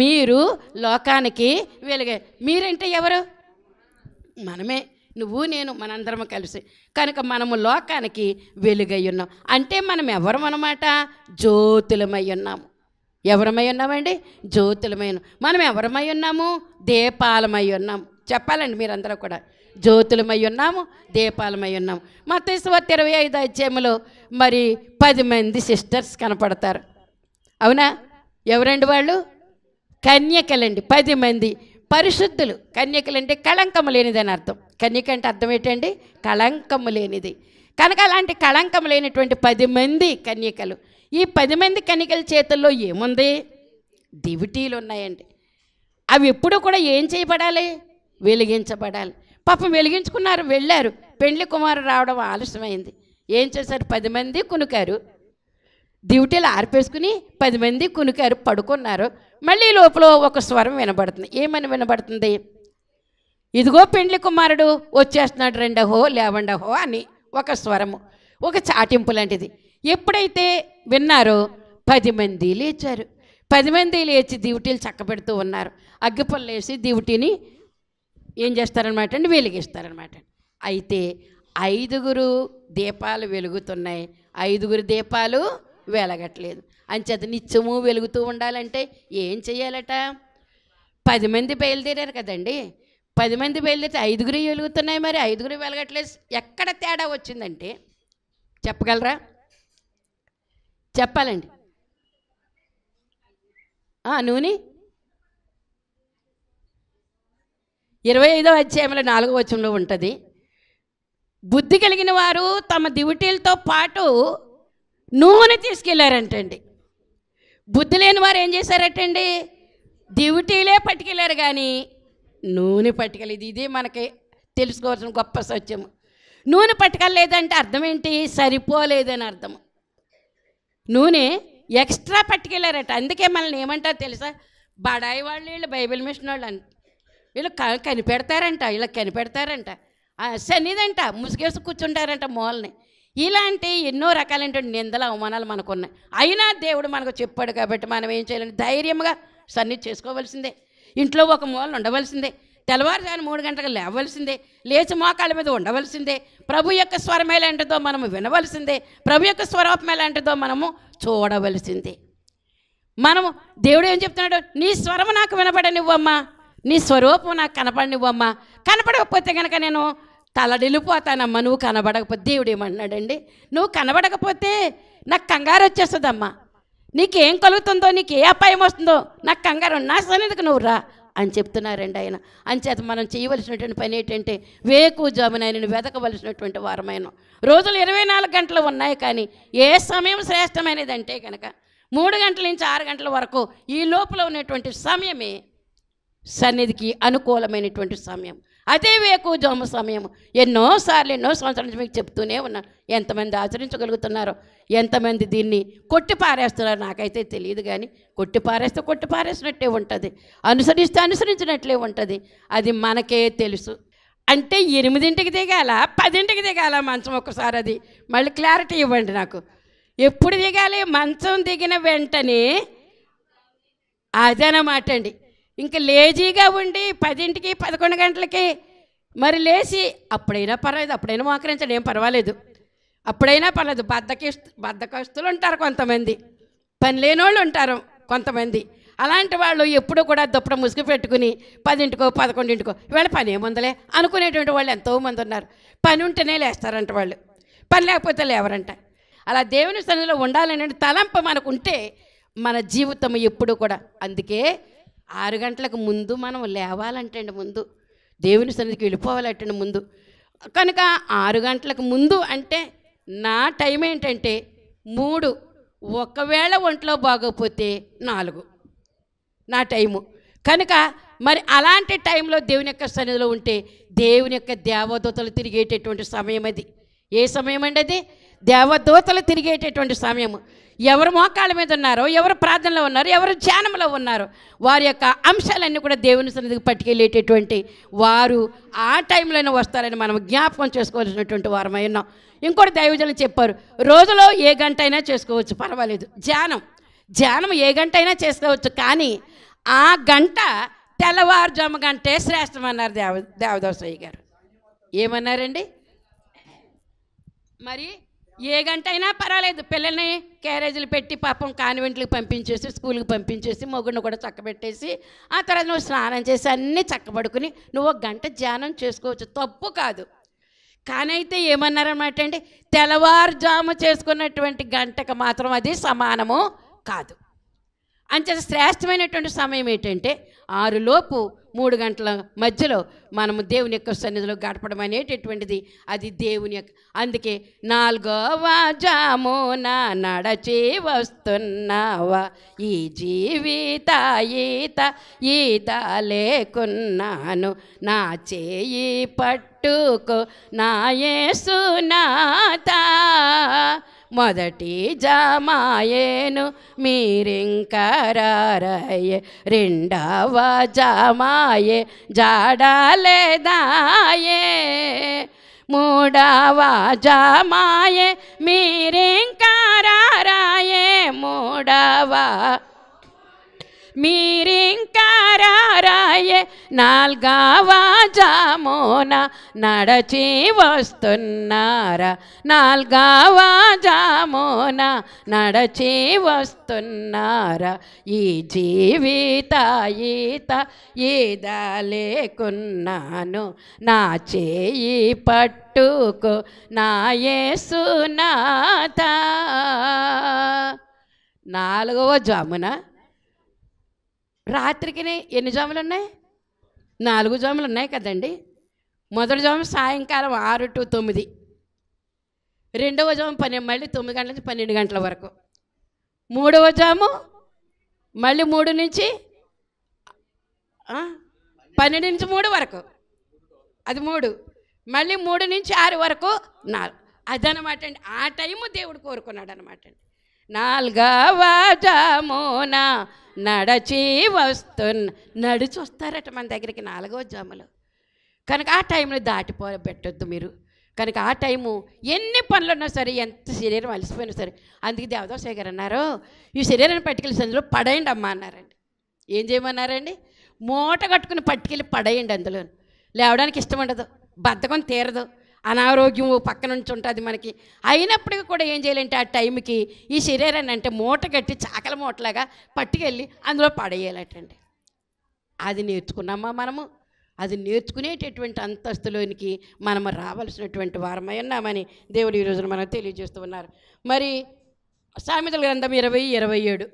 మీరు లోకానికి వెలుగే. మీరంటే ఎవరు? మనమే, నువ్వు నేను, మనందరము కలిసి. కనుక మనము లోకానికి వెలుగై ఉన్నాం. అంటే మనం ఎవరం అన్నమాట? జ్యోతులమై ఉన్నాము. ఎవరమై ఉన్నామండి? జ్యోతులమై ఉన్నాం. మనం ఎవరమై ఉన్నాము? దీపాలమై ఉన్నాము. చెప్పాలండి మీరందరూ కూడా. జ్యోతులమై ఉన్నాము, దీపాలమై ఉన్నాము. మత్తయి సువార్త 25వ అధ్యాయంలో మరి 10 మంది సిస్టర్స్ కనపడతారు. అవునా? ఎవరండి వాళ్ళు? కన్యకలండి. 10 మంది పరిశుద్ధులు. కన్యకలు అంటే కళంకము లేనిది అని అర్థం. కన్యక అంటే అర్థం ఏంటండి? కళంకము లేనిది. కనుక అలాంటి కళంకము లేనటువంటి 10 మంది కన్యకలు. ఈ 10 మంది కన్యకల చేతుల్లో ఏముంది? దివిటీలు ఉన్నాయండి. అవి ఎప్పుడు కూడా ఏం చేయబడాలి? వెలిగించబడాలి. పాపం వెలిగించుకున్నారు, వెళ్ళారు. పెండ్లి కుమారుడు రావడం ఆలస్యమైంది. ఏం చేశారు? 10 మంది కునుకారు. దివిటీలు ఆర్పేసుకుని 10 మంది కునుకారు, పడుకున్నారు. మళ్ళీ లోపల ఒక స్వరం వినబడుతుంది. ఏమని వినబడుతుంది? ఇదిగో పెండ్లి కుమారుడు వచ్చేస్తున్నాడు, రెండహో లేవండహో అని ఒక స్వరము, ఒక చాటింపు లాంటిది. ఎప్పుడైతే విన్నారో 10 మంది లేచారు. 10 మంది లేచి దివిటీలు చక్కబెడుతూ ఉన్నారు. అగ్గిపుల్ల వేసి దివిటీని ఏం చేస్తారనమాట అండి? వెలిగిస్తారనమాట. అయితే 5 దీపాలు వెలుగుతున్నాయి, 5 దీపాలు వెలగట్లేదు. అంచేత నిత్యము వెలుగుతూ ఉండాలంటే ఏం చేయాలట? 10 మంది బయలుదేరారు కదండి. 10 మంది బయలుదేరితే 5 వెలుగుతున్నాయి, మరి 5 వెలగట్లేదు. ఎక్కడ తేడా వచ్చిందంటే చెప్పగలరా? చెప్పాలండి. నూనె 25వ అధ్యాయంలో 4వ వచనంలో ఉంటుంది. బుద్ధి కలిగిన వారు తమ దివిటీలతో పాటు నూనె తీసుకెళ్ళారంటండి. బుద్ధి లేని వారు ఏం చేశారటండి? దివిటీలే పట్టుకెళ్ళారు కానీ నూనె పట్టుకెళ్ళేది. ఇది మనకి తెలుసుకోవాల్సిన గొప్ప సత్యము. నూనె పట్టుకెళ్ళలేదంటే అర్థం ఏంటి? సరిపోలేదని అర్థం. నూనె ఎక్స్ట్రా పట్టుకెళ్ళారట. అందుకే మనల్ని ఏమంటారు తెలుసా? బడాయి వాళ్ళు, వీళ్ళు బైబిల్ మిషన్ వాళ్ళు అంట. వీళ్ళు కనిపెడతారంట, వీళ్ళకి కనిపెడతారంట, సన్నిదంట, ముసుగేసి కూర్చుంటారంట మూలని. ఇలాంటి ఎన్నో రకాలైనటువంటి నిందల అవమానాలు మనకున్నాయి. అయినా దేవుడు మనకు చెప్పాడు కాబట్టి మనం ఏం చేయాలని? ధైర్యంగా సన్నిధి చేసుకోవాల్సిందే. ఇంట్లో ఒక మూలను ఉండవలసిందే. తెల్లవారుజామున 3 గంటలకు లేవలసిందే. లేచి మోకాళ్ళ మీద ఉండవలసిందే. ప్రభు యొక్క స్వరం ఎలాంటిదో మనము వినవలసిందే. ప్రభు యొక్క స్వరూపం ఎలాంటిదో మనము చూడవలసిందే. మనము దేవుడు ఏం చెప్తున్నాడు? నీ స్వరము నాకు వినపడనివ్వమ్మా, నీ స్వరూపం నాకు కనపడనివ్వమ్మా. కనపడకపోతే కనుక నేను తలడిల్లిపోతానమ్మా. నువ్వు కనబడకపోతే దేవుడు ఏమంటున్నాడండి? నువ్వు కనబడకపోతే నాకు కంగారు వచ్చేస్తుందమ్మా. నీకేం కలుగుతుందో, నీకు ఏ అపాయం వస్తుందో నాకు కంగారు, నా సన్నిధికి నువ్వు రా అని చెప్తున్నారండి ఆయన. అంచేత మనం చేయవలసినటువంటి పని ఏంటంటే వేకువజామున ఆయనను వెతకవలసినటువంటి వారమైన. రోజులు 24 గంటలు ఉన్నాయి, కానీ ఏ సమయం శ్రేష్టమైనదంటే కనుక 3 గంటల నుంచి 6 గంటల వరకు ఈ లోపల ఉన్నటువంటి సమయమే సన్నిధికి అనుకూలమైనటువంటి సమయం. అదే వేకువజాము సమయం. ఎన్నో సంవత్సరాల నుంచి మీకు చెప్తూనే ఉన్నాను. ఎంతమంది ఆచరించగలుగుతున్నారో, ఎంతమంది దీన్ని కొట్టి పారేస్తున్నారో నాకైతే తెలియదు. కానీ కొట్టి పారేసినట్టే ఉంటుంది, అనుసరిస్తే అనుసరించినట్లే ఉంటుంది. అది మనకే తెలుసు. అంటే 8ంటికి దిగాల, 10ంటికి దిగాల మంచం? ఒక్కసారి అది మళ్ళీ క్లారిటీ ఇవ్వండి నాకు. ఎప్పుడు దిగాలి? మంచం దిగిన వెంటనే. అదనమాట అండి. ఇంకా లేజీగా ఉండి 10ంటికి 11 గంటలకి మరి లేచి అప్పుడైనా పర్వాలేదు, అప్పుడైనా మోకరించండి, ఏం పర్వాలేదు, అప్పుడైనా పర్లేదు. బద్ధకస్తులు ఉంటారు కొంతమంది, పని లేనోళ్ళు ఉంటారు కొంతమంది. అలాంటి వాళ్ళు ఎప్పుడు కూడా దుప్పట ముసుగు పెట్టుకుని 10ంటికో 11ంటికో ఇవాళ పని ఏముందలే అనుకునేటువంటి వాళ్ళు ఎంతోమంది ఉన్నారు. పని ఉంటేనే లేస్తారంట వాళ్ళు, పని లేకపోతే లేవరంట. అలా దేవుని సన్నిధిలో ఉండాలనే తలంపు మనకు ఉంటే మన జీవితం ఎప్పుడు కూడా. అందుకే 6 గంటలకు ముందు మనం లేవాలంటండి, ముందు దేవుని సన్నిధికి వెళ్ళిపోవాలంటండి ముందు. కనుక 6 గంటలకు ముందు అంటే నా టైం ఏంటంటే 3, ఒకవేళ ఒంట్లో బాగోకపోతే 4 నా టైము. కనుక మరి అలాంటి టైంలో దేవుని యొక్క సన్నిధిలో ఉంటే దేవుని యొక్క దేవదూతలు తిరిగేటటువంటి సమయం అది. ఏ సమయం అండి అది? దేవదూతలు తిరిగేటటువంటి సమయం. ఎవరు మోకాళ్ళ మీద ఉన్నారో, ఎవరు ప్రార్థనలో ఉన్నారో, ఎవరు ధ్యానంలో ఉన్నారో వారి యొక్క అంశాలన్నీ కూడా దేవుని సన్నిధికి పట్టుకెళ్ళేటటువంటి వారు ఆ టైంలోనే వస్తారని మనం జ్ఞాపకం చేసుకోవాల్సినటువంటి వారమై ఉన్నాం. ఇంకోటి దైవజనులు చెప్పారు, రోజులో ఏ గంట అయినా చేసుకోవచ్చు, పర్వాలేదు. ధ్యానం ఏ గంట అయినా చేసుకోవచ్చు, కానీ ఆ గంట తెల్లవారుజాము గంటే శ్రేష్టమన్నారు దేవదాసయ్య గారు. ఏమన్నారండి? మరి ఏ గంట అయినా పర్వాలేదు, పిల్లల్ని క్యారేజీలు పెట్టి పాపం కాన్వెంట్లకు పంపించేసి, స్కూల్కి పంపించేసి, మొగుడిని కూడా చక్కబెట్టేసి, ఆ తర్వాత నువ్వు స్నానం చేసి అన్నీ చక్కబడుకుని నువ్వు ఒక గంట ధ్యానం చేసుకోవచ్చు, తప్పు కాదు. కానీ అయితే ఏమన్నారన్నమాట అండి, తెల్లవారుజాము చేసుకున్నటువంటి గంటకు మాత్రం అది సమానము కాదు. అంచేత శ్రేష్టమైనటువంటి సమయం ఏంటంటే 6 లోపు 3 గంటల మధ్యలో మనము దేవుని యొక్క సన్నిధిలో గడపడం అనేటటువంటిది అది దేవుని యొక్క. అందుకే 4వ జామున నడచి వస్తున్నావా, ఈ జీవిత ఈత లేకున్నాను, నా చేయి పట్టుకో నా యేసునాథా. మొదటి జామాయేను మీరింకరారయ్యే, రెండవ జామాయే జాడలేదాయే, మూడవ జామాయే మీరింకరారయ్యే, మూడవ మీరింకరారయ్యే, 4వ జామున నడచి వస్తున్నారా, 4వ జామున నడచి వస్తున్నారా, ఈ జీవిత ఈద లేకున్నాను, నా చేయి పట్టుకో నా యేసునాథా. 4వ జామున రాత్రికి ఎన్ని జాములు ఉన్నాయి? 4 జాములు ఉన్నాయి కదండి. మొదటి జాము సాయంకాలం 6 to 9, రెండవ జాము మళ్ళీ 9 గంటల నుంచి 12 గంటల వరకు, మూడవ జాము మళ్ళీ 3 నుంచి 12 నుంచి 3 వరకు, అది 3, మళ్ళీ 3 నుంచి 6 వరకు 4. అదనమాట అండి. ఆ టైము దేవుడు కోరుకున్నాడు అనమాట అండి. 4వ జామున నడచి నడిచి వస్తారట మన దగ్గరికి 4వ జాములో. కనుక ఆ టైంలో పెట్టొద్దు మీరు. కనుక ఆ టైము ఎన్ని పనులున్నా సరే, ఎంత శరీరం అలసిపోయినా సరే, అందుకే దేవదాసయ్య గారు అన్నారు, ఈ శరీరాన్ని పట్టుకెళ్ళి సందులో పడేయండి అమ్మా అన్నారండి. ఏం చేయమన్నారండి? మూట కట్టుకుని పట్టుకెళ్ళి పడేయండి. అందులో లేవడానికి ఇష్టం ఉండదు, బద్ధకం తీరదు, అనారోగ్యం పక్క నుంచి ఉంటుంది మనకి. అయినప్పటికీ కూడా ఏం చేయాలంటే ఆ టైంకి ఈ శరీరాన్ని అంటే మూట కట్టి చాకల మూటలాగా పట్టుకెళ్ళి అందులో పడేయాలటండి. అది నేర్చుకున్నామా మనము? అది నేర్చుకునేటటువంటి అంతస్తులోనికి మనము రావాల్సినటువంటి వారమై ఉన్నామని దేవుడు ఈ రోజున మనకు తెలియజేస్తూ ఉన్నారు. మరి సామెతల గ్రంథం 20:27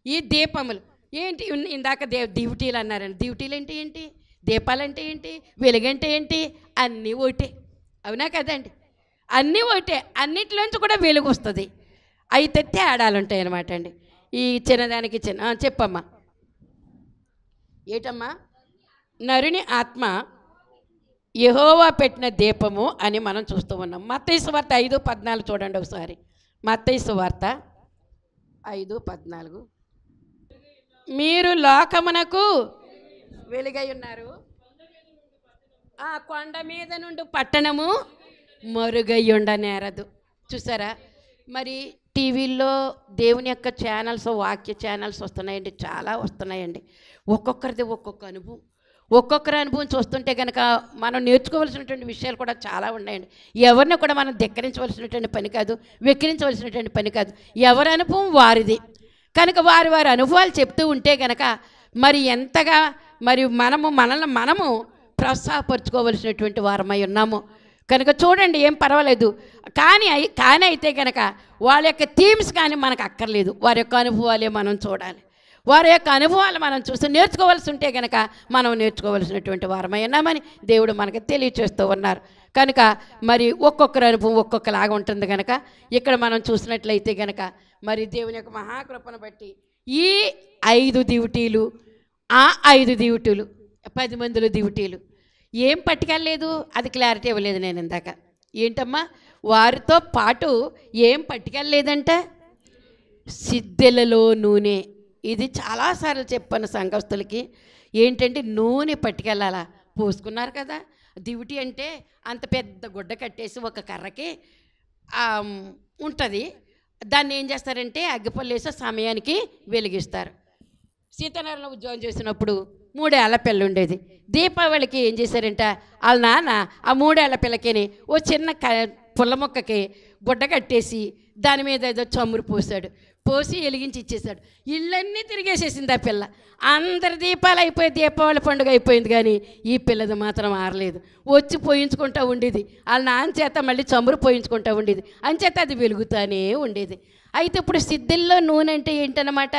ఈ దీపములు ఏంటి? ఇందాక దివిటీలు అన్నారండి. దివిటీలు అంటే ఏంటి? దీపాలంటే ఏంటి? వెలుగంటే ఏంటి? అన్నీ ఒకటే, అవునా కదండి? అన్నీ ఒకటే, అన్నిటిలోంచి కూడా వెలుగు వస్తుంది. అయితే తేడాలు ఉంటాయి అన్నమాట అండి. ఈ చిన్నదానికి చెప్పమ్మా. ఏటమ్మా? నరుని ఆత్మ యెహోవా పెట్టిన దీపము అని మనం చూస్తూ ఉన్నాం. మత్తయి సువార్త 5:14 చూడండి ఒకసారి. మత్తయి సువార్త 5:14 మీరు లోకమునకు వెలుగై ఉన్నారు, ఆ కొండ మీద నుండి పట్టణము మరుగయ్యుండనేరదు. చూసారా? మరి టీవీల్లో దేవుని యొక్క ఛానల్స్, వాక్య ఛానల్స్ వస్తున్నాయండి, చాలా వస్తున్నాయండి. ఒక్కొక్కరిది ఒక్కొక్క అనుభవం, ఒక్కొక్కరి అనుభవం చూస్తుంటే కనుక మనం నేర్చుకోవాల్సినటువంటి విషయాలు కూడా చాలా ఉన్నాయండి. ఎవరిని కూడా మనం ధిక్కరించవలసినటువంటి పని కాదు, వెక్కిరించవలసినటువంటి పని కాదు. ఎవరి అనుభవం వారిది. కనుక వారి అనుభవాలు చెప్తూ ఉంటే కనుక మరి ఎంతగా మరి మనము ప్రోత్సాహపరుచుకోవలసినటువంటి వారమై ఉన్నాము. కనుక చూడండి, ఏం పర్వాలేదు. కానీ అయితే కనుక వాళ్ళ యొక్క థీమ్స్ కానీ మనకు అక్కర్లేదు, వారి యొక్క అనుభవాలే మనం చూడాలి. వారి యొక్క అనుభవాలు మనం చూసి నేర్చుకోవాల్సి ఉంటే కనుక మనం నేర్చుకోవాల్సినటువంటి వారమై ఉన్నామని దేవుడు మనకు తెలియచేస్తూ ఉన్నారు. కనుక మరి ఒక్కొక్కరి అనుభవం ఒక్కొక్కలాగా ఉంటుంది. కనుక ఇక్కడ మనం చూసినట్లయితే కనుక మరి దేవుని యొక్క మహాకృపను బట్టి ఈ 5 దివిటీలు, ఆ 5 దివిటీలు 10 మందిలో దివిటీలు ఏం పట్టుకెళ్ళలేదు, అది క్లారిటీ ఇవ్వలేదు నేను ఇందాక. ఏంటమ్మా? వారితో పాటు ఏం పట్టుకెళ్ళలేదంట? సిద్ధెలలో నూనె. ఇది చాలాసార్లు చెప్పాను సంఘస్థులకి. ఏంటంటే నూనె పట్టుకెళ్ళాలా? పోసుకున్నారు కదా. దివిటి అంటే అంత పెద్ద గుడ్డ కట్టేసి ఒక కర్రకి ఉంటుంది. దాన్ని ఏం చేస్తారంటే అగ్గిపల్లు వేసి సమయానికి వెలిగిస్తారు. సీతారామరావు ఉద్యోగం చేసినప్పుడు 3 ఏళ్ల పిల్ల ఉండేది. దీపావళికి ఏం చేశారంట వాళ్ళ నాన్న ఆ 3 ఏళ్ల పిల్లకిని ఓ చిన్న పుల్ల మొక్కకి గుడ్డ కట్టేసి దాని మీద ఏదో చమురు పోసి వెలిగించి ఇచ్చేసాడు. ఇళ్ళన్నీ తిరిగేసేసింది ఆ పిల్ల. అందరి దీపాలు అయిపోయి దీపావళి పండుగ అయిపోయింది, కానీ ఈ పిల్లది మాత్రం ఆరలేదు. వచ్చి పోయించుకుంటూ ఉండేది. వాళ్ళ నాన్న చేత మళ్ళీ చమురు పోయించుకుంటూ ఉండేది. అంచేత అది వెలుగుతూనే ఉండేది. అయితే ఇప్పుడు సిద్ధెల్లో నూనె అంటే ఏంటన్నమాట?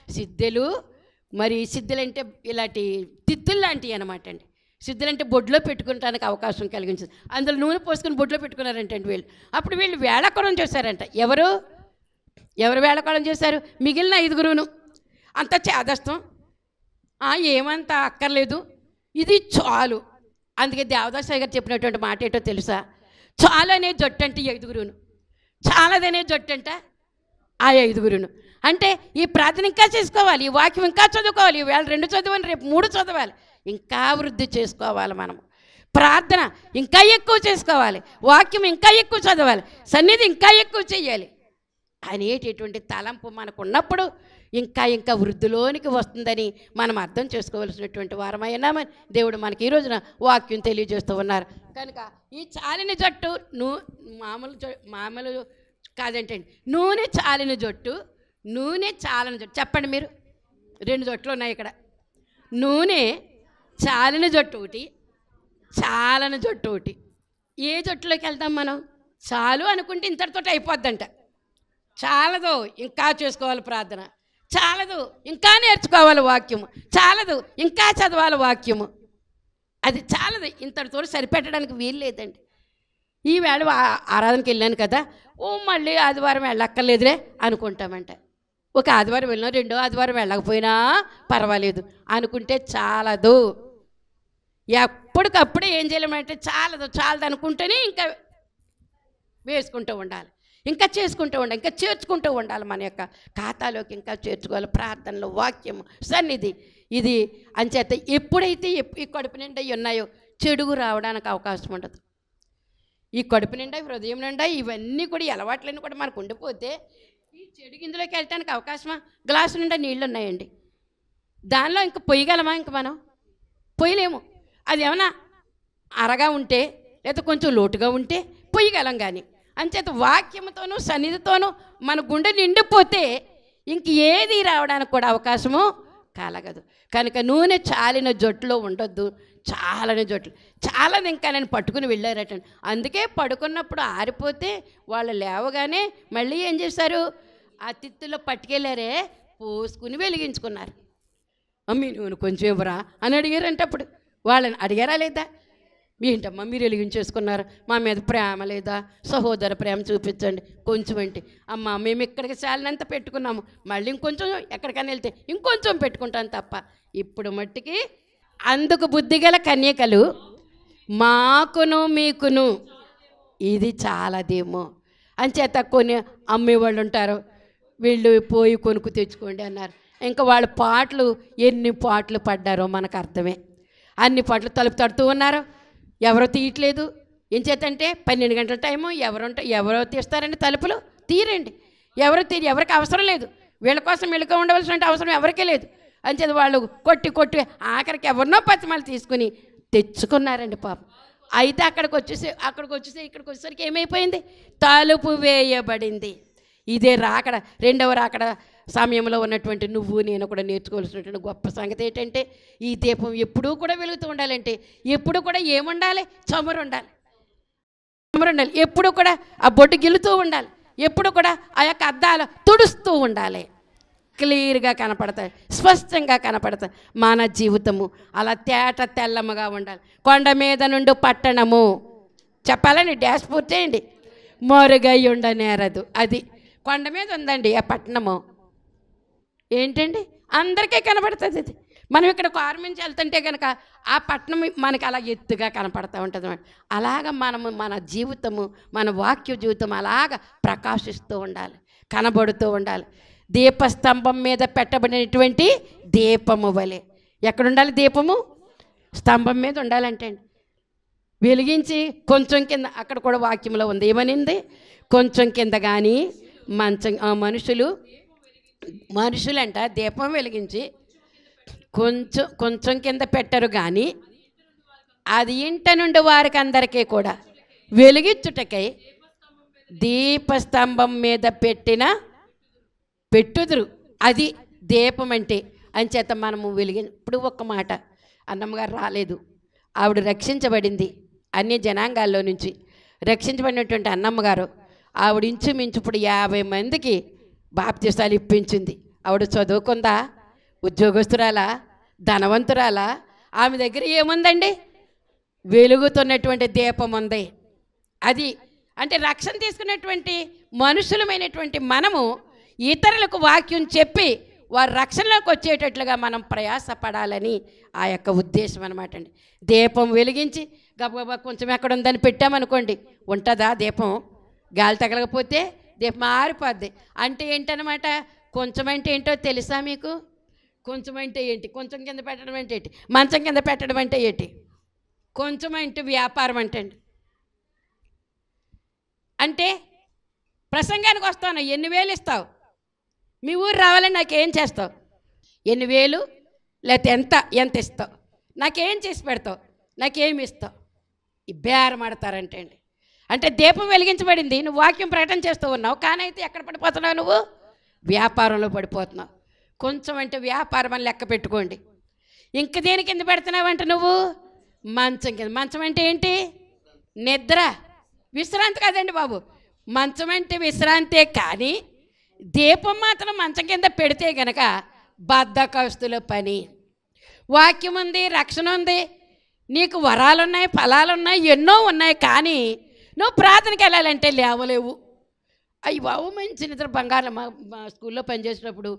సిద్ధెలు సిద్ధులంటే ఇలాంటి తిత్తులు లాంటివి అనమాట అండి. సిద్ధులంటే బొడ్లో పెట్టుకోవడానికి అవకాశం కలిగించింది. అందులో నూనె పోసుకొని బొడ్లో పెట్టుకున్నారంటండి వీళ్ళు. అప్పుడు వీళ్ళు వేళాకోళం చేశారంట. ఎవరు వేళాకోళం చేశారు? మిగిలిన 5గురును. అంత చేదస్తం, ఏమంత అక్కర్లేదు, ఇది చాలు. అందుకే దేవదాస్ గారు చెప్పినటువంటి మాట ఏంటో తెలుసా? చాలు అనే జట్టు అంటే 5గురును, చాలదనే జట్టు అంట ఆ 5గురును. అంటే ఈ ప్రార్థన ఇంకా చేసుకోవాలి, ఈ వాక్యం ఇంకా చదువుకోవాలి. ఈవేళ 2 చదవాలి, రేపు 3 చదవాలి. ఇంకా వృద్ధి చేసుకోవాలి. మనము ప్రార్థన ఇంకా ఎక్కువ చేసుకోవాలి, వాక్యం ఇంకా ఎక్కువ చదవాలి, సన్నిధి ఇంకా ఎక్కువ చేయాలి అనేటటువంటి తలంపు మనకు ఉన్నప్పుడు ఇంకా వృద్ధిలోనికి వస్తుందని మనం అర్థం చేసుకోవాల్సినటువంటి వారమైనామని దేవుడు మనకి ఈ రోజున వాక్యం తెలియజేస్తూ ఉన్నారు. కనుక ఈ చాలిన జట్టు మామూలు కాదంటండి, నూనె చాలిన జట్టు, నూనె చాలని జట్టు. చెప్పండి మీరు, 2 జట్లు ఉన్నాయి ఇక్కడ. నూనె చాలిన జట్టు ఒకటి, చాలని జట్టు ఒకటి. ఏ జట్టులోకి వెళ్తాం మనం? చాలు అనుకుంటే ఇంతటితో అయిపోద్దంట. చాలదు, ఇంకా చేసుకోవాలి ప్రార్థన. చాలదు, ఇంకా నేర్చుకోవాలి వాక్యము. చాలదు, ఇంకా చదవాలి వాక్యము. అది చాలదు, ఇంతటితో సరిపెట్టడానికి వీలు లేదండి. ఈవేళ ఆరాధనకి వెళ్ళాను కదా, మళ్ళీ ఆదివారం వెళ్ళక్కర్లేదులే అనుకుంటామంట. ఒక ఆదివారం వెళ్ళినా 2వ ఆదివారం వెళ్ళకపోయినా పర్వాలేదు అనుకుంటే చాలదు. ఎప్పటికప్పుడే ఏం చేయలేమంటే చాలదు అనుకుంటేనే ఇంకా వేసుకుంటూ ఉండాలి, ఇంకా చేసుకుంటూ ఉండాలి, ఇంకా చేర్చుకుంటూ ఉండాలి. మన యొక్క ఖాతాలోకి ఇంకా చేర్చుకోవాలి. ప్రార్థనలు, వాక్యము, సన్నిధి. ఇది అంచేత ఎప్పుడైతే ఈ కడుపు నిండా ఉన్నాయో చెడుగు రావడానికి అవకాశం ఉండదు. ఈ కడుపు నిండా, హృదయం నిండా ఇవన్నీ కూడా అలవాట్లన్నీ కూడా మనకు ఉండిపోతే ఈ చెడు గింజలోకి వెళ్ళటానికి అవకాశమా? గ్లాసు నిండా నీళ్ళు ఉన్నాయండి, దానిలో ఇంకా పొయ్యగలమా? ఇంక మనం పొయ్యలేము. అది ఏమన్నా అరగా ఉంటే లేదా కొంచెం లోటుగా ఉంటే పొయ్యగలం. కానీ అంచేత వాక్యంతోనూ సన్నిధితోనూ మన గుండె నిండిపోతే ఇంక ఏది రావడానికి కూడా అవకాశము కలగదు. కనుక నూనె చాలిన జొట్టులో ఉండొద్దు, చాలని జొట్లు. చాలని ఇంకా నేను పట్టుకుని వెళ్ళారటండి. అందుకే పడుకున్నప్పుడు ఆరిపోతే వాళ్ళు లేవగానే మళ్ళీ ఏం చేశారు? ఆ తిత్తులో పట్టుకెళ్ళారే, పోసుకుని వెలిగించుకున్నారు. అమ్మీ నూనె కొంచెం ఇవ్వరా అని అడిగారంటే అప్పుడు వాళ్ళని అడిగారా లేదా? ఏంటమ్మా మీరు వెలిగించేసుకున్నారు, మా మీద ప్రేమ లేదా? సహోదర ప్రేమ చూపించండి కొంచెం అంటే. అమ్మ మేము ఇక్కడికి చాలినంత పెట్టుకున్నాము, మళ్ళీ ఇంకొంచెం ఎక్కడికైనా వెళ్తే ఇంకొంచెం పెట్టుకుంటాను తప్ప. ఇప్పుడు మట్టికి అందుకు బుద్ధిగల కన్యకలు మాకును మీకును ఇది చాలాదేమో అంచేత కొన్ని అమ్మేవాళ్ళు ఉంటారు, వీళ్ళు పోయి కొనుక్కు తెచ్చుకోండి అన్నారు. ఇంకా వాళ్ళ పాటలు ఎన్ని పాటలు పడ్డారో మనకు అర్థమే. అన్ని పాటలు తలుపు తడుతూ ఉన్నారు, ఎవరో తీయట్లేదు. ఏం చేతంటే 12 గంటల టైము ఎవరో తీస్తారండి తలుపులు? తీరండి. ఎవరికి అవసరం లేదు. వీళ్ళ కోసం వీళ్ళకి ఉండవలసిన అవసరం ఎవరికీ లేదు. అంచేది వాళ్ళు కొట్టి ఆఖరికి ఎవరినో పచ్చమలు తీసుకుని తెచ్చుకున్నారండి పాపం. అయితే అక్కడికి ఇక్కడికి వచ్చేసరికి ఏమైపోయింది? తలుపు వేయబడింది. ఇదే రాకడ, 2వ రాకడ సమయంలో ఉన్నటువంటి నువ్వు నేను కూడా నేర్చుకోవాల్సినటువంటి గొప్ప సంగతి ఏంటంటే ఈ దీపం ఎప్పుడూ కూడా వెలుగుతూ ఉండాలంటే ఎప్పుడు కూడా ఏముండాలి? చమురు ఉండాలి. ఎప్పుడు కూడా ఆ బొట్టు గిల్లుతూ ఉండాలి. ఎప్పుడు కూడా ఆ యొక్క అద్దాలు తుడుస్తూ ఉండాలి. క్లియర్గా కనపడతాయి, స్పష్టంగా కనపడతాయి. మన జీవితము అలా తెల్లముగా ఉండాలి. కొండ మీద నుండి పట్టణము చెప్పాలని డాష్ పూర్తి చేయండి. మరుగై ఉండనేరదు. అది కొండ మీద ఉందండి ఆ పట్టణము. ఏంటండి అందరికీ కనపడుతుంది. అది మనం ఇక్కడ కారు నుంచి వెళ్తుంటే కనుక ఆ పట్టణం మనకి అలా ఎత్తుగా కనపడుతూ ఉంటుంది అన్నమాట. అలాగ మనము మన జీవితము, మన వాక్య జీవితం అలాగ ప్రకాశిస్తూ ఉండాలి, కనబడుతూ ఉండాలి. దీపస్తంభం మీద పెట్టబడినటువంటి దీపము వలె. ఎక్కడుండాలి దీపము? స్తంభం మీద ఉండాలంటే అండి. వెలిగించి కొంచెం కింద, అక్కడ కూడా వాక్యంలో ఉంది, ఏమనింది? కొంచెం కింద కానీ మనుషులంట దీపం వెలిగించి కొంచెం కొంచెం కింద పెట్టరు కానీ అది ఇంట నుండి వారికి అందరికీ కూడా వెలిగించుటకై దీపస్తంభం మీద పెట్టుదురు. అది దీపం అంటే అంచేత మనము ఇప్పుడు ఒక్క మాట, అన్నమ్మగారు రాలేదు, ఆవిడ రక్షించబడింది అన్ని జనాంగాల్లో నుంచి రక్షించబడినటువంటి అన్నమ్మగారు. ఆవిడ ఇంచుమించు ఇప్పుడు 50 మందికి బాప్తిసాలు ఇప్పించింది. ఆవిడ చదువుకుందా, ఉద్యోగస్తురాలా, ధనవంతురాలా? ఆమె దగ్గర ఏముందండి? వెలుగుతున్నటువంటి దీపం ఉంది. అది అంటే రక్షణ తీసుకున్నటువంటి మనుషులమైనటువంటి మనము ఇతరులకు వాక్యం చెప్పి వారు రక్షణలోకి వచ్చేటట్లుగా మనం ప్రయాసపడాలని ఆ యొక్క ఉద్దేశం అనమాట అండి. దీపం వెలిగించి గబగబా కొంచెం ఎక్కడ ఉందని పెట్టామనుకోండి, ఉంటుందా దీపం? గాలి తగలకపోతే దీపం ఆరిపోద్ది. అంటే ఏంటనమాట? కొంచెం అంటే ఏంటో తెలుసా మీకు? కొంచెం అంటే ఏంటి? కొంచెం కింద పెట్టడం అంటే ఏంటి? మంచం కింద పెట్టడం అంటే ఏంటి? కొంచెం అంటే వ్యాపారం అంటండి. అంటే ప్రసంగానికి వస్తాను, ఎన్ని వేలు ఇస్తావు? మీ ఊరు రావాలని నాకేం చేస్తావు? ఎన్ని వేలు లేకపోతే ఎంత ఇస్తావు? నాకేం చేసి పెడతావు? నాకేమి ఇస్తావు? ఈ బేరం ఆడతారంటే అండి. అంటే దీపం వెలిగించబడింది, నువ్వు వాక్యం ప్రకటన చేస్తూ ఉన్నావు, కానీ అయితే ఎక్కడ పడిపోతున్నావు? నువ్వు వ్యాపారంలో పడిపోతున్నావు. కొంచెం అంటే వ్యాపారం అని లెక్క పెట్టుకోండి. ఇంక దేని కింద పెడుతున్నావంటే నువ్వు మంచం కింద. మంచం అంటే ఏంటి? నిద్ర, విశ్రాంతి కాదండి బాబు. మంచం అంటే విశ్రాంతే, కానీ దీపం మాత్రం మంచం కింద పెడితే గనక బద్ధకస్తుల పని. వాక్యం ఉంది, రక్షణ ఉంది, నీకు వరాలున్నాయి, ఫలాలున్నాయి, ఎన్నో ఉన్నాయి, కానీ నువ్వు ప్రార్థనకి వెళ్ళాలంటే లేవలేవు. అయ్యి బాబు మంచి నిద్ర బంగారం. మా స్కూల్లో పనిచేసినప్పుడు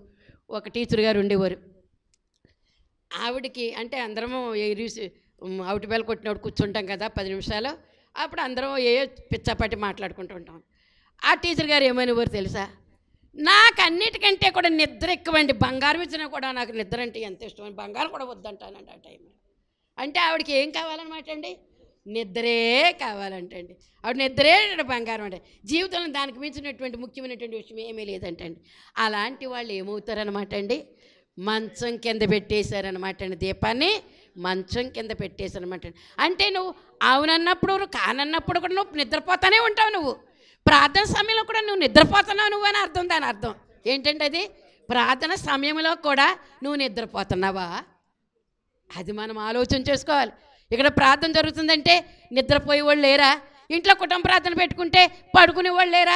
ఒక టీచర్ గారు ఉండేవారు. ఆవిడకి అంటే అందరము అవుటి బెల్ కొట్టినప్పుడు కూర్చుంటాం కదా 10 నిమిషాలు, అప్పుడు అందరం పిచ్చాపట్టి మాట్లాడుకుంటూ ఉంటాం. ఆ టీచర్ గారు ఏమనేవారు తెలుసా? నాకు అన్నిటికంటే కూడా నిద్ర ఎక్కువండి. బంగారం ఇచ్చినా కూడా నాకు నిద్ర అంటే ఎంత ఇష్టం, బంగారం కూడా వద్దంటానండి ఆ టైంలో. అంటే ఆవిడకి ఏం కావాలన్నమాట అండి? నిద్రే కావాలంటండి. ఆవిడ నిద్రే బంగారం అంటే. జీవితంలో దానికి మించినటువంటి ముఖ్యమైనటువంటి విషయం ఏమీ లేదంటండి. అలాంటి వాళ్ళు ఏమవుతారనమాట అండి? మంచం కింద పెట్టేశారనమాట అండి. దీపాన్ని మంచం కింద పెట్టేశారనమాట అండి. అంటే నువ్వు అవునన్నప్పుడు కానన్నప్పుడు కూడా నువ్వు నిద్రపోతానే ఉంటావు. నువ్వు ప్రార్థన సమయంలో కూడా నువ్వు నిద్రపోతున్నావు నువ్వు అని అర్థం. దాని అర్థం ఏంటంటే అది ప్రార్థన సమయంలో కూడా నువ్వు నిద్రపోతున్నావా? అది మనం ఆలోచన చేసుకోవాలి. ఇక్కడ ప్రార్థన జరుగుతుందంటే నిద్రపోయేవాళ్ళు లేరా? ఇంట్లో కుటుంబ ప్రార్థన పెట్టుకుంటే పడుకునేవాళ్ళు లేరా?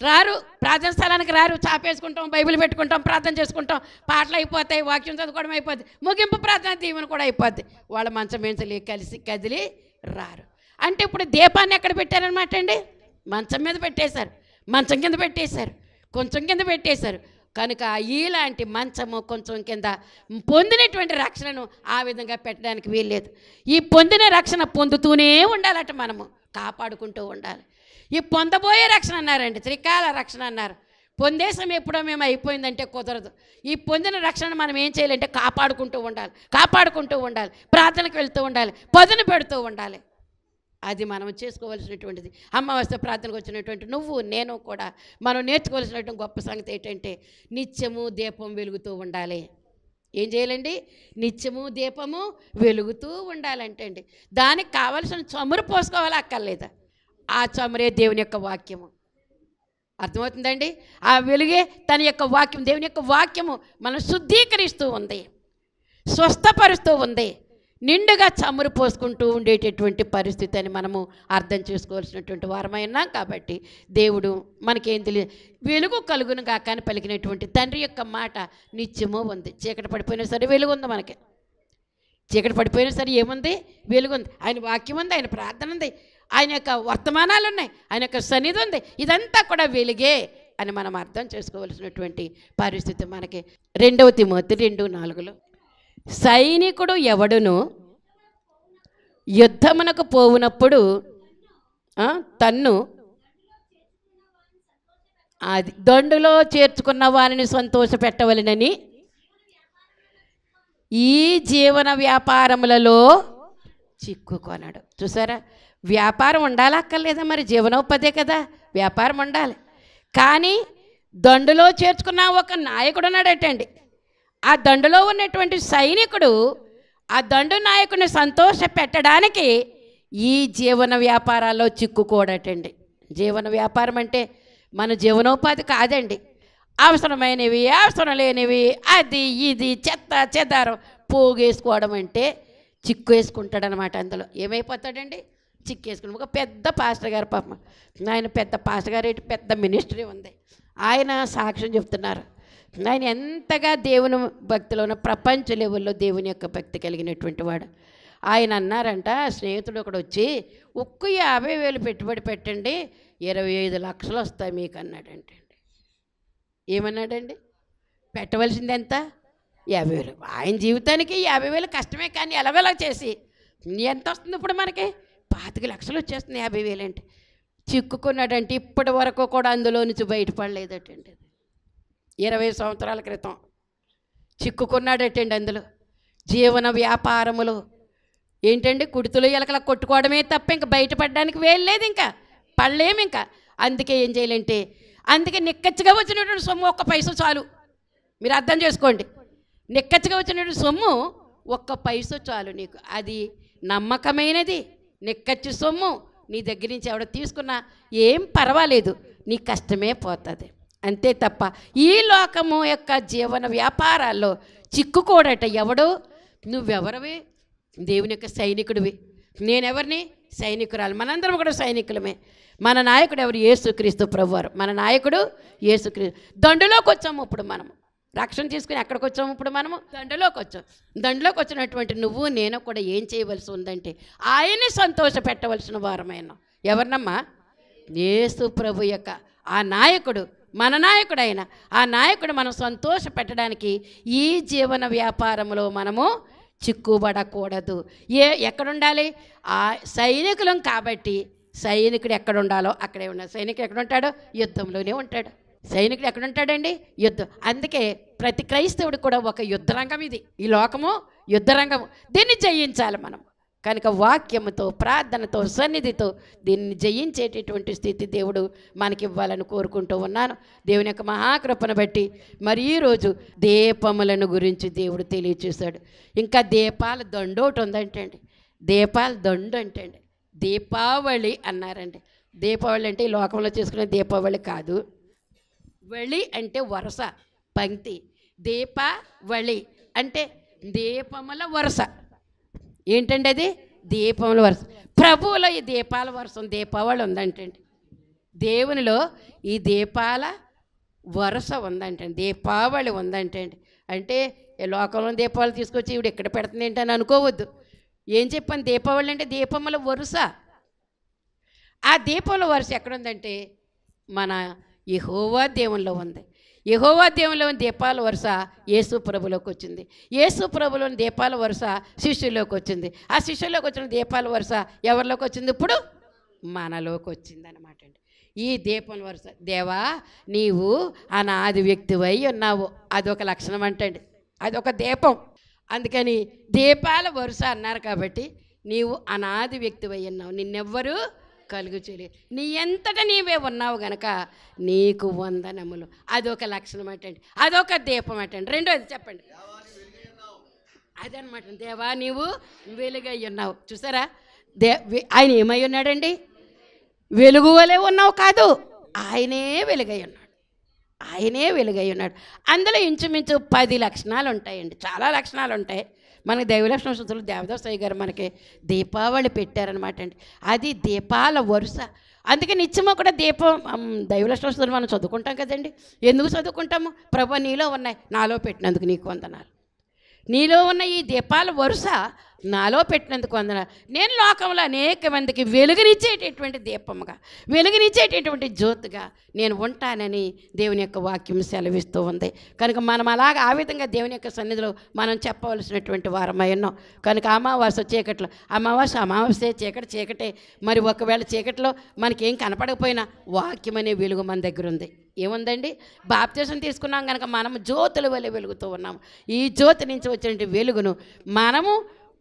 రారు, ప్రార్థన స్థలానికి రారు. చాపేసుకుంటాం, బైబిల్ పెట్టుకుంటాం, ప్రార్థన చేసుకుంటాం, పాటలు అయిపోతాయి, వాక్యం చదువుకోవడం అయిపోద్ది, ముగింపు ప్రార్థన దీవెన కూడా అయిపోద్ది. వాళ్ళ మంచం మేంచలే కలిసి కదిలి రారు. అంటే ఇప్పుడు దీపాన్ని ఎక్కడ పెట్టారనమాట అండి? మంచం మీద పెట్టేశారు, మంచం కింద పెట్టేశారు, కొంచెం కింద పెట్టేశారు. కనుక ఇలాంటి మంచము కొంచెం కింద పొందినటువంటి రక్షణను ఆ విధంగా పెట్టడానికి వీల్లేదు. ఈ పొందిన రక్షణ పొందుతూనే ఉండాలట, మనము కాపాడుకుంటూ ఉండాలి. ఈ పొందబోయే రక్షణ అన్నారండి, త్రికాల రక్షణ అన్నారు. పొందే సమయం ఎప్పుడో మేము అయిపోయిందంటే కుదరదు. ఈ పొందిన రక్షణను మనం ఏం చేయాలంటే కాపాడుకుంటూ ఉండాలి, ప్రార్థనకు వెళ్తూ ఉండాలి, పదును పెడుతూ ఉండాలి. అది మనం చేసుకోవాల్సినటువంటిది. అమావాస్య ప్రార్థనకు వచ్చినటువంటి నువ్వు నేను కూడా మనం నేర్చుకోవాల్సినటువంటి గొప్ప సంగతి ఏంటంటే నిత్యము దీపం వెలుగుతూ ఉండాలి. ఏం చేయాలండి? నిత్యము దీపము వెలుగుతూ ఉండాలంటే అండి దానికి కావలసిన చమురు పోసుకోవాలి, అక్కర్లేదా? ఆ చమురే దేవుని యొక్క వాక్యము. అర్థమవుతుందండి? ఆ వెలుగే తన యొక్క వాక్యం. దేవుని యొక్క వాక్యము మనం శుద్ధీకరిస్తూ ఉంది, స్వస్థపరుస్తూ ఉంది, నిండుగా చమురు పోసుకుంటూ ఉండేటటువంటి పరిస్థితి అని మనము అర్థం చేసుకోవాల్సినటువంటి వారమైనాం. కాబట్టి దేవుడు మనకేం తెలియదు, వెలుగు కలుగును గాక అని పలికినటువంటి తండ్రి యొక్క మాట నిత్యము ఉంది. చీకటి పడిపోయినా సరే వెలుగు ఉంది మనకి. చీకటి పడిపోయినా సరే ఏముంది? వెలుగుంది. ఆయన వాక్యం ఉంది, ఆయన ప్రార్థన ఉంది, ఆయన యొక్క వర్తమానాలు ఉన్నాయి, ఆయన యొక్క సన్నిధి ఉంది. ఇదంతా కూడా వెలుగే అని మనం అర్థం చేసుకోవాల్సినటువంటి పరిస్థితి మనకి. 2 తిమోతి 2:4 సైనికుడు ఎవడును యుద్ధమునకు పోవునప్పుడు తన్ను అది దండులో చేర్చుకున్న వారిని సంతోష పెట్టవలెనని ఈ జీవన వ్యాపారములలో చిక్కుకొనడు. చూసారా? వ్యాపారం ఉండాలి, అక్కర్లేదా? మరి జీవనోపాధే కదా, వ్యాపారం ఉండాలి. కానీ దండులో చేర్చుకున్న ఒక నాయకుడు ఉన్నాడటండి. ఆ దండులో ఉన్నటువంటి సైనికుడు ఆ దండు నాయకుడిని సంతోష పెట్టడానికి ఈ జీవన వ్యాపారాల్లో చిక్కుకోడటండి. జీవన వ్యాపారం అంటే మన జీవనోపాధి కాదండి. అవసరమైనవి, అవసరం లేనివి, అది ఇది చెత్త చెదారం పోగేసుకోవడం అంటే చిక్కు వేసుకుంటాడనమాట. అందులో ఏమైపోతాడండి? చిక్కు వేసుకుని ఒక పెద్ద పాస్టర్ గారు, పాపం ఆయన పెద్ద పాస్టర్ గారు, పెద్ద మినిస్ట్రీ ఉంది. ఆయన సాక్ష్యం చెప్తున్నారు. ఆయన ఎంతగా దేవుని భక్తిలో ఉన్న, ప్రపంచ లెవెల్లో దేవుని యొక్క భక్తి కలిగినటువంటి వాడు. ఆయన అన్నారంట, స్నేహితుడు ఒకడు వచ్చి ఒక్క 50,000 పెట్టుబడి పెట్టండి, 25 లక్షలు వస్తాయి మీకు అన్నాడంటండి. ఏమన్నాడండి? పెట్టవలసింది ఎంత? 50,000. ఆయన జీవితానికి 50,000 కష్టమే, కానీ ఎలాగోలా చేసి ఎంత వస్తుంది ఇప్పుడు మనకి? 25 లక్షలు వచ్చేస్తుంది 50,000 అంటే. చిక్కుకున్నాడంటే ఇప్పటి వరకు కూడా అందులో నుంచి బయటపడలేదటండి. 20 సంవత్సరాల క్రితం చిక్కుకున్నాడటండి అందులో. జీవన వ్యాపారములు ఏంటండి? కుడితులు ఎలకల కొట్టుకోవడమే తప్ప ఇంకా బయటపడడానికి వేయలేదు, ఇంకా పడలేము ఇంకా. అందుకే ఏం చేయాలంటే, అందుకే నిక్కచ్చిగా వచ్చినటువంటి సొమ్ము 1 పైసా చాలు. మీరు అర్థం చేసుకోండి. నిక్కచ్చిగా వచ్చినటువంటి సొమ్ము 1 పైసా చాలు నీకు. అది నమ్మకమైనది. నిక్కచ్చి సొమ్ము నీ దగ్గర నుంచి ఎవడో తీసుకున్నా ఏం పర్వాలేదు, నీ కష్టమే పోతుంది అంతే తప్ప ఈ లోకము యొక్క జీవన వ్యాపారాల్లో చిక్కుకోడట ఎవడు? నువ్వెవరివి? దేవుని యొక్క సైనికుడివి. నేనెవరిని? సైనికురాలు. మనందరం కూడా సైనికులమే. మన నాయకుడు ఎవరు? యేసుక్రీస్తు ప్రభువారు. మన నాయకుడు యేసుక్రీస్తు. దండులోకి వచ్చాము ఇప్పుడు మనము. రక్షణ తీసుకుని ఎక్కడికి వచ్చాము ఇప్పుడు మనము? దండులోకి వచ్చాం. దండులోకి వచ్చినటువంటి నువ్వు నేను కూడా ఏం చేయవలసి ఉందంటే ఆయన్ని సంతోష పెట్టవలసిన వారమైన ఎవరినమ్మా? యేసు ప్రభు యొక్క ఆ నాయకుడు, మన నాయకుడు అయిన ఆ నాయకుడు మనం సంతోష పెట్టడానికి ఈ జీవన వ్యాపారంలో మనము చిక్కుబడకూడదు. ఎక్కడుండాలి? ఆ సైనికులం కాబట్టి సైనికుడు ఎక్కడ ఉండాలో అక్కడే ఉండాలి. సైనికుడు ఎక్కడ ఉంటాడో? యుద్ధంలోనే ఉంటాడు. సైనికుడు ఎక్కడ ఉంటాడండి? యుద్ధం. అందుకే ప్రతి క్రైస్తవుడు కూడా ఒక యుద్ధరంగం ఇది. ఈ లోకము యుద్ధరంగము. దీన్ని జయించాలి మనం. కనుక వాక్యముతో, ప్రార్థనతో, సన్నిధితో దీన్ని జయించేటటువంటి స్థితి దేవుడు మనకి ఇవ్వాలని కోరుకుంటూ ఉన్నాను. దేవుని యొక్క మహాకృపను బట్టి మరి ఈరోజు దీపములను గురించి దేవుడు తెలియచేశాడు. ఇంకా దీపాల దండు ఒకటి ఉందంటండి. దీపాల దండు అంటండి. దీపావళి అన్నారండి. దీపావళి అంటే ఈ లోకంలో చేసుకునే దీపావళి కాదు. వళి అంటే వరుస, పంక్తి. దీపావళి అంటే దీపముల వరుస. ఏంటండి అది? దీపముల వరుస. ప్రభువులో ఈ దీపాల వరుస, దీపావళి ఉందంటండి. దేవునిలో ఈ దీపాల వరుస ఉందంటండి. దీపావళి ఉందంటండి. అంటే లోకంలో దీపావళి తీసుకొచ్చి ఇవిడ ఎక్కడ పెడుతుంది ఏంటని అనుకోవద్దు. ఏం చెప్పాను? దీపావళి అంటే దీపముల వరుస. ఆ దీపముల వరుస ఎక్కడుందంటే మన యెహోవా దేవునిలో ఉంది. యెహోవా దేవునిలో దీపాల వరుస యేసు ప్రభులోకి వచ్చింది. యేసు ప్రభులోని దీపాల వరుస శిష్యుల్లోకి వచ్చింది. ఆ శిష్యుల్లోకి వచ్చిన దీపాల వరుస ఎవరిలోకి వచ్చింది? ఇప్పుడు మనలోకి వచ్చింది అనమాట అండి. ఈ దీపం వరుస. దేవా నీవు అనాది వ్యక్తివై ఉన్నావు, అదొక లక్షణం అంటండి. అదొక దీపం. అందుకని దీపాల వరుస అన్నారు కాబట్టి నీవు అనాది వ్యక్తివై ఉన్నావు. నిన్నెవ్వరూ కలుగు చేయలేదు. నీ ఎంతటా నీవే ఉన్నావు గనక నీకు వందనములు. అదొక లక్షణం అటండి. అదొక దీపం అటండి. రెండోది చెప్పండి. అదనమాట. దేవా నీవు వెలుగై ఉన్నావు. చూసారా? ఆయన ఏమై ఉన్నాడండి? వెలుగు వలె ఉన్నావు కాదు, ఆయనే వెలుగై ఉన్నాడు. ఆయనే వెలుగై ఉన్నాడు. అందులో ఇంచుమించు 10 లక్షణాలు ఉంటాయండి. చాలా లక్షణాలు ఉంటాయి. మనకి దైవలక్షణ శుద్ధులు దేవదాసయ్య గారు మనకి దీపావళి పెట్టారనమాట అండి. అది దీపాల వరుస. అందుకే నిత్యము కూడా దీపం దైవలక్షణ శుద్ధులు మనం చదువుకుంటాం కదండి. ఎందుకు చదువుకుంటాము? ప్రభు నీలో ఉన్నాయి, నాలో పెట్టినందుకు నీకు వందనాలు. నీలో ఉన్న ఈ దీపాల వరుస నాలో పెట్టినందుకు వందనాలు. నేను లోకంలో అనేక మందికి వెలుగునిచ్చేటటువంటి దీపముగా, వెలుగునిచ్చేటటువంటి జ్యోతిగా నేను ఉంటానని దేవుని యొక్క వాక్యం సెలవిస్తూ ఉంది. కనుక మనం అలాగ ఆ విధంగా దేవుని యొక్క సన్నిధిలో మనం చెప్పవలసినటువంటి వారమై ఉన్నాం. కనుక అమావాస్య చీకట్లో, అమావాస్య చీకటే. మరి ఒకవేళ చీకట్లో మనకేం కనపడకపోయినా వాక్యం అనే వెలుగు మన దగ్గర ఉంది. ఏముందండి? బాప్తిసం తీసుకున్నాం కనుక మనము జ్యోతుల వలె వెలుగుతూ ఉన్నాము. ఈ జ్యోతి నుంచి వచ్చినటువంటి వెలుగును మనము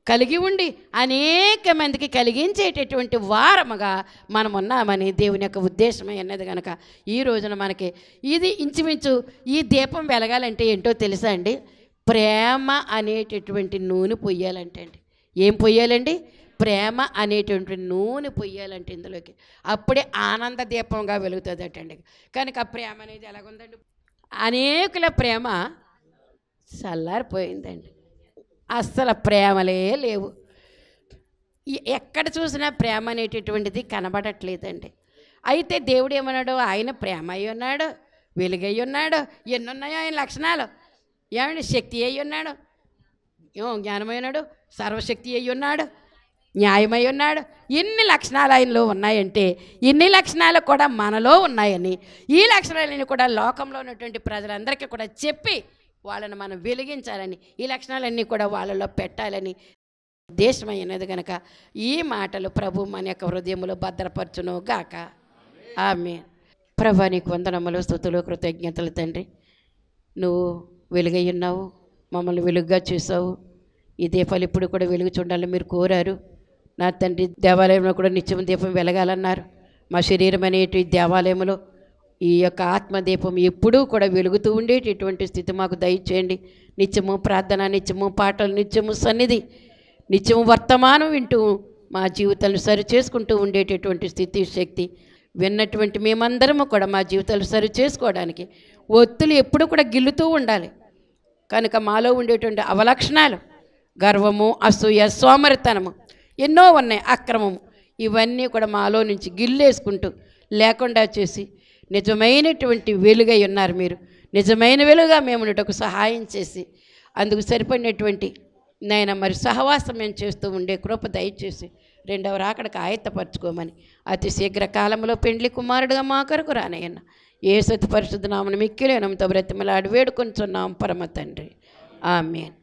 కలిగి ఉండి అనేక మందికి కలిగించేటటువంటి వారముగా మనం ఉన్నామని దేవుని యొక్క ఉద్దేశమే అన్నది కనుక ఈ రోజున మనకి ఇది ఇంచుమించు ఈ దీపం వెలగాలంటే ఏంటో తెలుసా అండి? ప్రేమ అనేటటువంటి నూనె పొయ్యాలంటే అండి. ఏం పొయ్యాలండి? ప్రేమ అనేటువంటి నూనె పొయ్యాలంటే ఇందులోకి. అప్పుడే ఆనంద దీపంగా వెలుగుతుందటండి. కనుక ఆ ప్రేమ అనేది ఎలాగుందండి? అనేకుల ప్రేమ చల్లారిపోయిందండి. అస్సలు ప్రేమలే లేవు. ఎక్కడ చూసినా ప్రేమ అనేటటువంటిది కనబడట్లేదండి. అయితే దేవుడు ఏమన్నాడు? ఆయన ప్రేమ అయి ఉన్నాడు, వెలుగై ఉన్నాడు. ఎన్నున్నాయో ఆయన లక్షణాలు. ఏమండి? శక్తి అయి ఉన్నాడు, జ్ఞానమై ఉన్నాడు, సర్వశక్తి అయి ఉన్నాడు, న్యాయమై ఉన్నాడు. ఇన్ని లక్షణాలు ఆయనలో ఉన్నాయంటే ఇన్ని లక్షణాలు కూడా మనలో ఉన్నాయని, ఈ లక్షణాలన్నీ కూడా లోకంలో ఉన్నటువంటి ప్రజలందరికీ కూడా చెప్పి వాళ్ళని మనం వెలిగించాలని, ఈ లక్షణాలన్నీ కూడా వాళ్ళలో పెట్టాలని ఉద్దేశమైనది కనుక ఈ మాటలు ప్రభు మన యొక్క హృదయములో భద్రపరచును గాక. ఆమేన్. ప్రభు నీకు వందనములు, స్తుతులు, కృతజ్ఞతలు తండ్రి. నువ్వు వెలుగై ఉన్నావు, మమ్మల్ని వెలుగుగా చూసావు. ఈ దీపాలు ఇప్పుడు కూడా వెలుగు చూడాలని మీరు కోరారు నా తండ్రి. దేవాలయంలో కూడా నిత్యం దీపం వెలగాలన్నారు. మా శరీరం అనేటి దేవాలయంలో ఈ యొక్క ఆత్మదీపం ఎప్పుడూ కూడా వెలుగుతూ ఉండేటటువంటి స్థితి మాకు దయచేయండి. నిత్యము ప్రార్థన, నిత్యము పాటలు, నిత్యము సన్నిధి, నిత్యము వర్తమానం వింటూ మా జీవితాలను సరి చేసుకుంటూ ఉండేటటువంటి స్థితి, శక్తి విన్నటువంటి మేమందరము కూడా మా జీవితాలు సరి చేసుకోవడానికి ఒత్తులు ఎప్పుడు కూడా గిల్లుతూ ఉండాలి. కనుక మాలో ఉండేటువంటి అవలక్షణాలు, గర్వము, అసూయ, సోమరితనము ఎన్నో ఉన్నాయి, అక్రమము, ఇవన్నీ కూడా మాలో నుంచి గిల్లేసుకుంటూ లేకుండా చేసి నిజమైనటువంటి వెలుగై ఉన్నారు మీరు. నిజమైన వెలుగుగా మేము ఉండటకు సహాయం చేసి అందుకు సరిపడినటువంటి నాయన మరి సహవాసం మేము చేస్తూ ఉండే కృప దయచేసి రెండవ రాకడకు ఆయత్తపరచుకోమని అతి శీఘ్ర కాలంలో పెండ్లి కుమారుడుగా మా కొరకు రానయ్యన్న యేసు పరిశుద్ధ నామమున మిక్కిలి నామముతో బ్రతిమలాడి వేడుకొంచున్నాం పరమ తండ్రి. ఆమేన్.